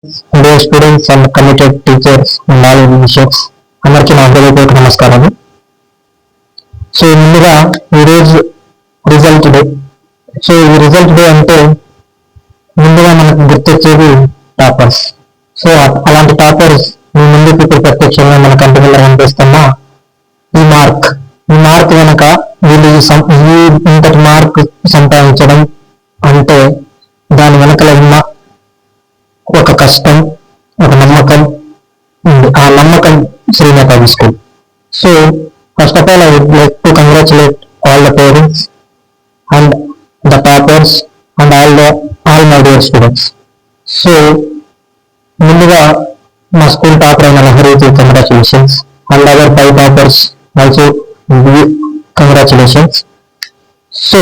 dear students and committed teachers and all విషయస్ అందరికీ నా హృదయపూర్వక నమస్కారాలు. సో ముందుగా ఈరోజు రిజల్ట్ డే. సో ఈ రిజల్ట్ డే అంటే ముందుగా మనకు గుర్తొచ్చేది టాపర్స్. సో అలాంటి టాపర్స్ మీ ముందుకు ఇప్పుడు ప్రత్యక్షంగా మన కంటి ముందర కనిపిస్తున్న ఈ మార్క్ వెనక వీళ్ళు ఇంతటి మార్క్ సంపాదించడం అంటే దాని వెనకల ఉన్న ఒక కష్టం, ఒక నమ్మకం ఉంది. ఆ నమ్మకం Srinath school. So first of all I would like to congratulate all the parents and the toppers and all my dear students. So ముందుగా మా స్కూల్ టాపర్ అయిన లహరికి congratulations and other 5 toppers also congratulations. So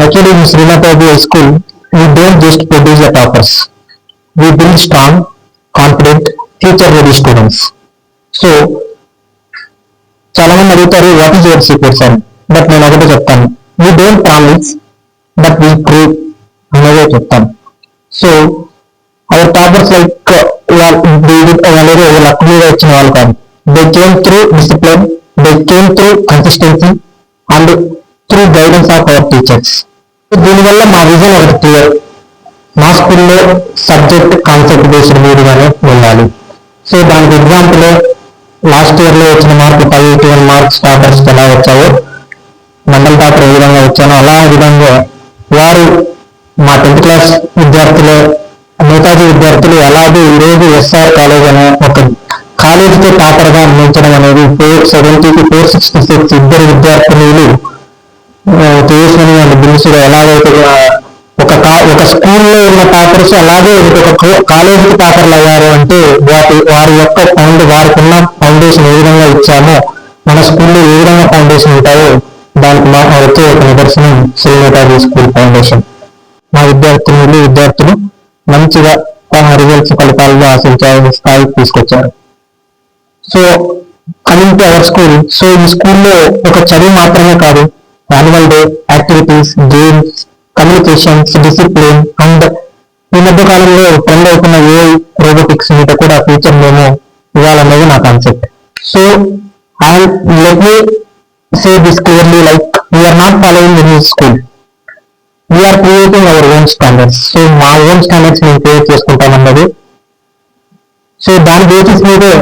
actually in Srinath High School we don't just produce the toppers, we build strong, confident, future ready students. So చాలా మంది అడుగుతారు what is your secrets అని, but నేను ఒకటే చెప్తాను, we don't promise but we prove అనేదే చెప్తాను. So our toppers like వాళ్ళు లక్ మీద వచ్చిన వాళ్ళు కాదు. they came through discipline, they came through consistency and through guidance of our teachers. దీనివల్ల మా విజన్ ఒకటి క్లియర్, మా స్కూల్లో సబ్జెక్ట్ కాన్సెప్ట్ బేస్డ్ మీదుగానే వెళ్ళాలి. సో దానికి ఎగ్జాంపుల్ లాస్ట్ ఇయర్లో వచ్చిన మార్కు 581 మార్క్స్ టాపర్స్ ఎలా వచ్చాయో, మండల్ టాపర్ ఏ విధంగా వచ్చానో అలా విధంగా వారు మా 10th క్లాస్ విద్యార్థులు, నేతాజీ విద్యార్థులు అలాగే ఈరోజు ఎస్ఆర్ కాలేజ్ అనే ఒక కాలేజీతో టాపర్గా అందించడం అనేది 470కి 466 ఇద్దరు విద్యార్థినులు తేజస్విని అండ్ బిన్సుడు ఎలాగైతే ఒక స్కూల్లో ఉన్న టాపర్స్ అలాగే ఒక కాలేజీకి టాపర్లు అయ్యారు అంటే వారి యొక్క వారికి ఉన్న ఫౌండేషన్ ఏ విధంగా ఇచ్చామో మన స్కూల్లో ఏ విధంగా ఫౌండేషన్ ఉంటాయో దానికి వచ్చే ఒక నిదర్శనం శ్రీనాథ్ స్కూల్ ఫౌండేషన్. మా విద్యార్థులు మంచిగా రిజల్ట్స్ ఫలితాలను ఆశించే స్థాయికి తీసుకొచ్చారు. So coming to our school, so ఈ స్కూల్లో ఒక చదువు మాత్రమే కాదు, annual day activities, games, communications, discipline and ఈ మధ్య కాలంలో ట్రెండ్ అవుతున్న ఏఐ రోబోటిక్స్ మీద కూడా ఫ్యూచర్ మేము ఇవ్వాలనేది నా concept. So let me say this clearly, like we're not following any school, we're creating our own standards. So మా ఓన్ స్టాండర్డ్స్ మేము క్రియేట్ చేసుకుంటామన్నది. సో దాని బేసిస్ మీదే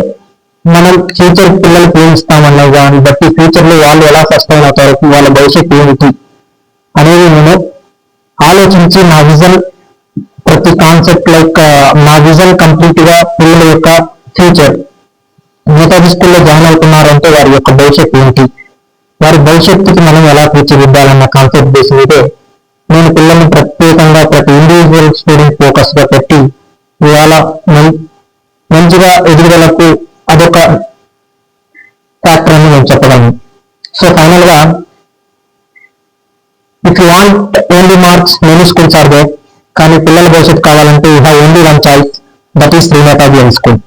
మనం ఫ్యూచర్ పిల్లలకి ఏం ఇస్తామన్నా దాన్ని బట్టి ఫ్యూచర్ లో వాళ్ళు ఎలా సస్టైన్ అవుతారు, వాళ్ళ భవిష్యత్తు ఏమిటి అనేది నేను ఆలోచించి నా విజన్ ప్రతి కాన్సెప్ట్ లైక్ నా విజన్ కంప్లీట్ గా పిల్లల యొక్క ఫ్యూచర్ నేతాజీ స్కూల్లో జాయిన్ అవుతున్నారంటే వారి యొక్క భవిష్యత్తు ఏంటి, వారి భవిష్యత్తుకి మనం ఎలా తీర్చిదిద్దాలన్న కాన్సెప్ట్ బేస్ మీదే నేను పిల్లల్ని ప్రత్యేకంగా ప్రతి ఇండివిజువల్ స్టూడెంట్ ఫోకస్ గా పెట్టి ఇవాళ మంచిగా ఎదుగుదలకు అదొక ఫ్యాక్టర్ అని నేను చెప్పగలను. సో ఫైనల్ గా if you want only marks, many schools are there, కానీ పిల్లల భవిష్యత్తు కావాలంటే you have only one choice, that is Srinath high school.